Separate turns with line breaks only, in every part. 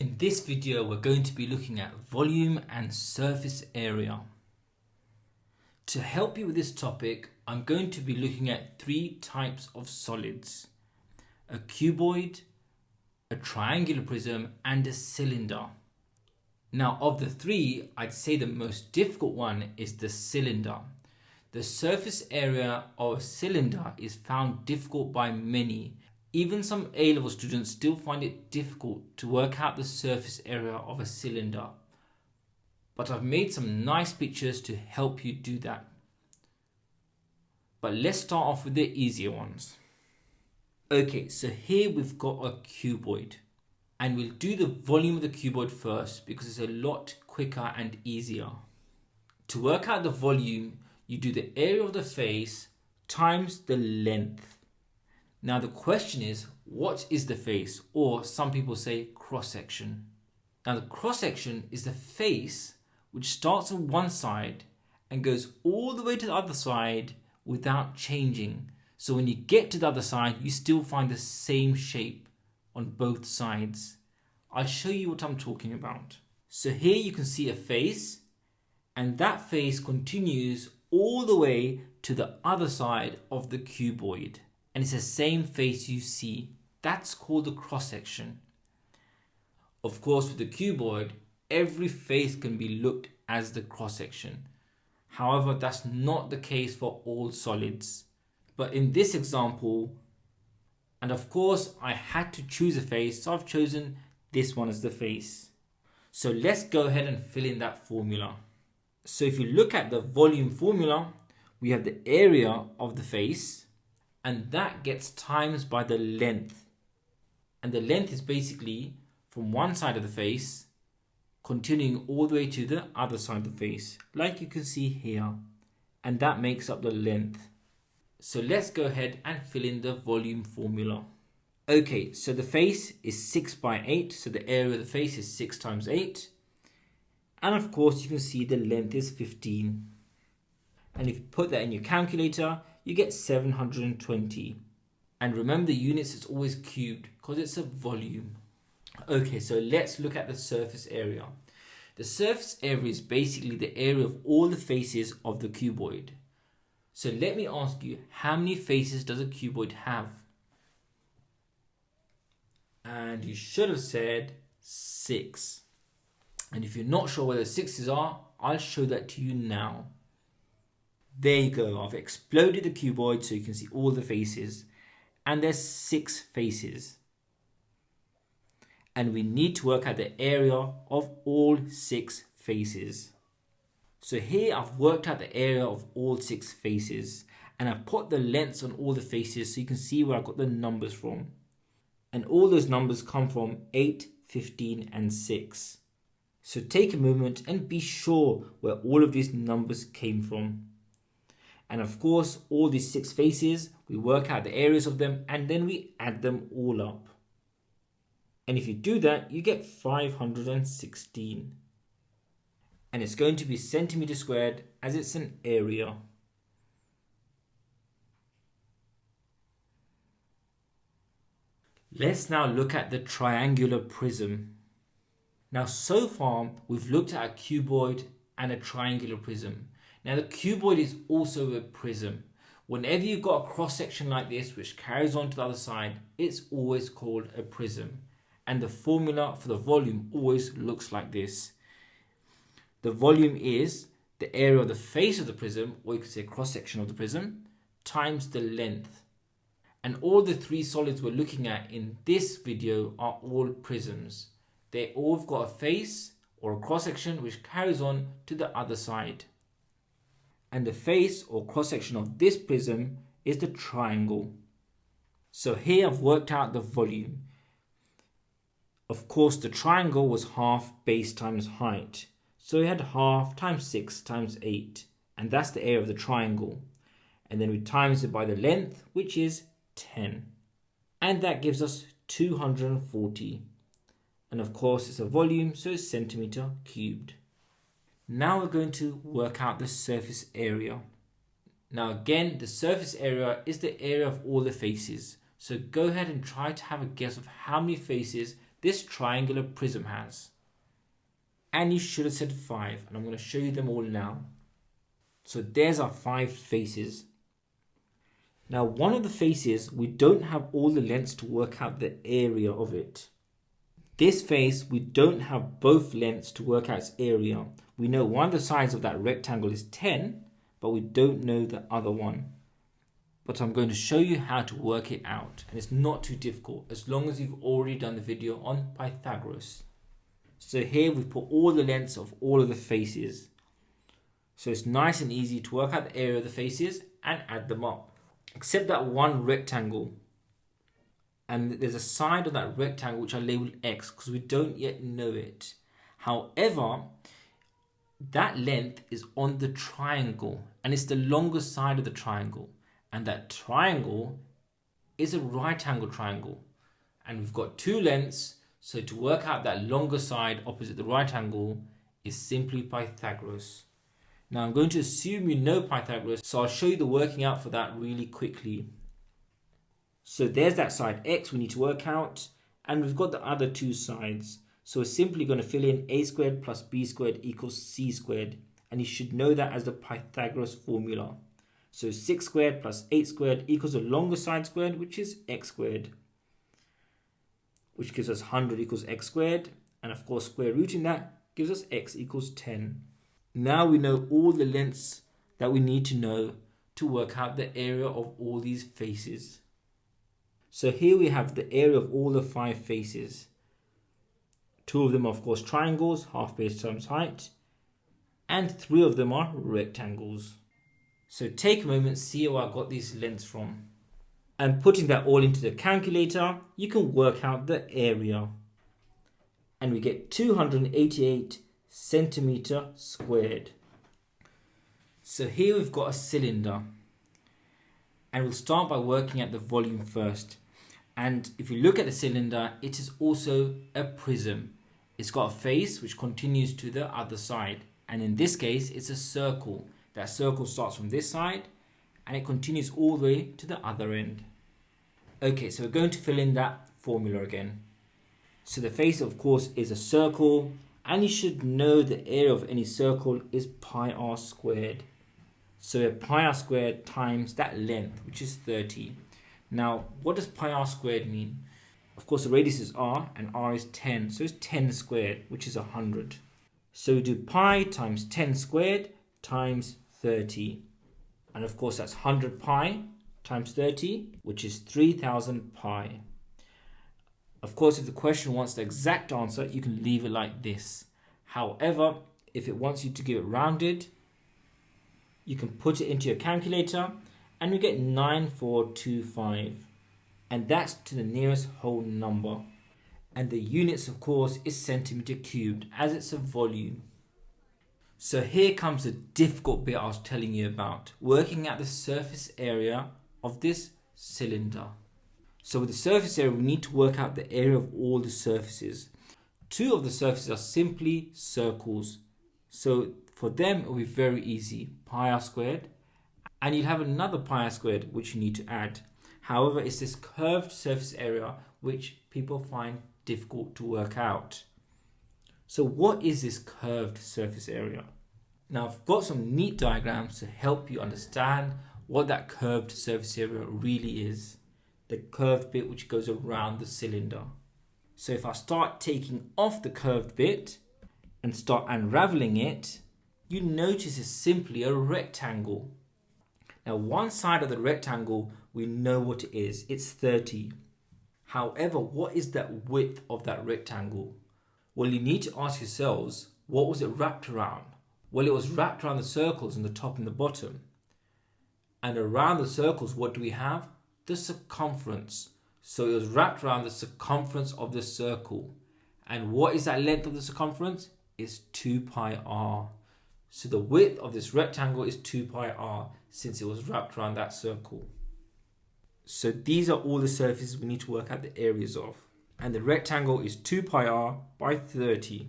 In this video, we're going to be looking at volume and surface area. To help you with this topic, I'm going to be looking at three types of solids: a cuboid, a triangular prism, and a cylinder. Now, of the three, I'd say the most difficult one is the cylinder. The surface area of a cylinder is found difficult by many. Even some A-level students still find it difficult to work out the surface area of a cylinder. But I've made some nice pictures to help you do that. But let's start off with the easier ones. Okay, so here we've got a cuboid. And we'll do the volume of the cuboid first because it's a lot quicker and easier. To work out the volume, you do the area of the face times the length. Now the question is, what is the face? Or some people say cross-section. Now the cross-section is the face which starts on one side and goes all the way to the other side without changing. So when you get to the other side, you still find the same shape on both sides. I'll show you what I'm talking about. So here you can see a face, and that face continues all the way to the other side of the cuboid. And it's the same face you see. That's called the cross-section. Of course, with the cuboid, every face can be looked as the cross-section. However, that's not the case for all solids. But in this example, and of course, I had to choose a face, so I've chosen this one as the face. So let's go ahead and fill in that formula. So if you look at the volume formula, we have the area of the face, and that gets times by the length. And the length is basically from one side of the face, continuing all the way to the other side of the face, like you can see here. And that makes up the length. So let's go ahead and fill in the volume formula. Okay, so the face is 6 by 8, so the area of the face is 6 times 8. And of course you can see the length is 15. And if you put that in your calculator, you get 720. And remember, the units is always cubed because it's a volume. Okay, so let's look at the surface area. The surface area is basically the area of all the faces of the cuboid. So let me ask you, how many faces does a cuboid have? And you should have said 6. And if you're not sure where the 6's are, I'll show that to you now. There you go, I've exploded the cuboid so you can see all the faces. And there's 6 faces. And we need to work out the area of all 6 faces. So here I've worked out the area of all 6 faces. And I've put the lengths on all the faces so you can see where I got the numbers from. And all those numbers come from 8, 15 and 6. So take a moment and be sure where all of these numbers came from. And of course, all these 6 faces, we work out the areas of them and then we add them all up. And if you do that, you get 516. And it's going to be centimeter squared as it's an area. Let's now look at the triangular prism. Now, so far, we've looked at a cuboid and a triangular prism. Now, the cuboid is also a prism. Whenever you've got a cross-section like this, which carries on to the other side, it's always called a prism. And the formula for the volume always looks like this. The volume is the area of the face of the prism, or you could say cross-section of the prism, times the length. And all the 3 solids we're looking at in this video are all prisms. They all have got a face or a cross-section which carries on to the other side. And the face or cross-section of this prism is the triangle. So here I've worked out the volume. Of course, the triangle was half base times height. So we had half times 6 times 8. And that's the area of the triangle. And then we times it by the length, which is 10. And that gives us 240. And of course, it's a volume, so it's centimeter cubed. Now we're going to work out the surface area. Now again, the surface area is the area of all the faces. So go ahead and try to have a guess of how many faces this triangular prism has. And you should have said 5, and I'm going to show you them all now. So there's our 5 faces. Now one of the faces, we don't have all the lengths to work out the area of it. This face, we don't have both lengths to work out its area. We know one of the sides of that rectangle is 10, but we don't know the other one. But I'm going to show you how to work it out, and it's not too difficult as long as you've already done the video on Pythagoras. So here we put all the lengths of all of the faces. So it's nice and easy to work out the area of the faces and add them up. Except that one rectangle. And there's a side of that rectangle which I labeled X because we don't yet know it. However, that length is on the triangle and it's the longest side of the triangle. And that triangle is a right angle triangle. And we've got 2 lengths. So to work out that longer side opposite the right angle is simply Pythagoras. Now I'm going to assume you know Pythagoras, so I'll show you the working out for that really quickly. So there's that side X we need to work out, and we've got the other 2 sides. So we're simply going to fill in a squared plus b squared equals c squared, and you should know that as the Pythagoras formula. So 6 squared plus 8 squared equals the longer side squared, which is x squared, which gives us 100 equals x squared, and of course square rooting that gives us x equals 10. Now we know all the lengths that we need to know to work out the area of all these faces. So here we have the area of all the 5 faces. 2 of them are of course triangles, half base times height, and 3 of them are rectangles. So take a moment, see where I got these lengths from. And putting that all into the calculator, you can work out the area. And we get 288 centimeter squared. So here we've got a cylinder. And we'll start by working at the volume first. And if you look at the cylinder, it is also a prism. It's got a face which continues to the other side. And in this case, it's a circle. That circle starts from this side and it continues all the way to the other end. Okay, so we're going to fill in that formula again. So the face, of course, is a circle, and you should know the area of any circle is pi r squared. So pi r squared times that length, which is 30. Now, what does pi r squared mean? Of course, the radius is r, and r is 10, so it's 10 squared, which is 100. So we do pi times 10 squared times 30. And of course, that's 100 pi times 30, which is 3000 pi. Of course, if the question wants the exact answer, you can leave it like this. However, if it wants you to give it rounded, you can put it into your calculator and you get 9425. And that's to the nearest whole number. And the units, of course, is centimeter cubed as it's a volume. So here comes the difficult bit I was telling you about, working out the surface area of this cylinder. So with the surface area, we need to work out the area of all the surfaces. 2 of the surfaces are simply circles. So for them, it will be very easy, pi r squared. And you'll have another pi r squared, which you need to add. However, it's this curved surface area which people find difficult to work out. So what is this curved surface area? Now I've got some neat diagrams to help you understand what that curved surface area really is. The curved bit which goes around the cylinder. So if I start taking off the curved bit and start unraveling it, you notice it's simply a rectangle. Now one side of the rectangle, we know what it is. It's 30. However, what is that width of that rectangle? Well, you need to ask yourselves, what was it wrapped around? Well, it was wrapped around the circles on the top and the bottom. And around the circles, what do we have? The circumference. So it was wrapped around the circumference of the circle. And what is that length of the circumference? It's 2 pi r. So the width of this rectangle is 2 pi r since it was wrapped around that circle. So these are all the surfaces we need to work out the areas of. And the rectangle is 2 pi r by 30.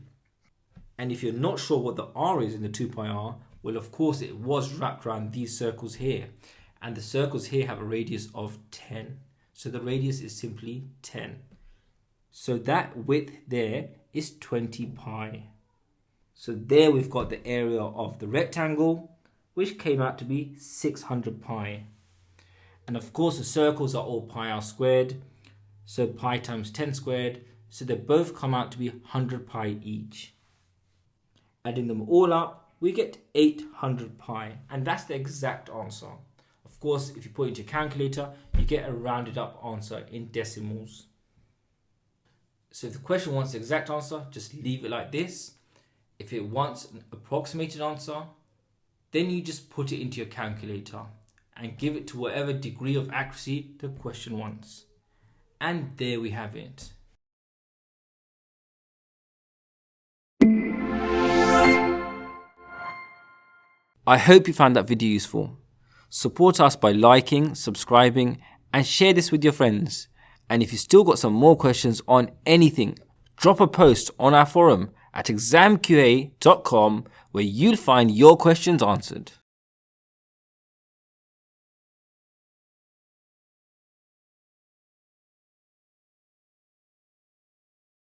And if you're not sure what the r is in the 2 pi r, well, of course, it was wrapped around these circles here. And the circles here have a radius of 10. So the radius is simply 10. So that width there is 20 pi. So there we've got the area of the rectangle, which came out to be 600 pi. And of course the circles are all pi r squared, so pi times 10 squared, so they both come out to be 100 pi each. Adding them all up, we get 800 pi, and that's the exact answer. Of course, if you put it into your calculator, you get a rounded up answer in decimals. So if the question wants the exact answer, just leave it like this. If it wants an approximated answer, then you just put it into your calculator and give it to whatever degree of accuracy the question wants. And there we have it. I hope you found that video useful. Support us by liking, subscribing, and share this with your friends. And if you still got some more questions on anything, drop a post on our forum at examqa.com where you'll find your questions answered.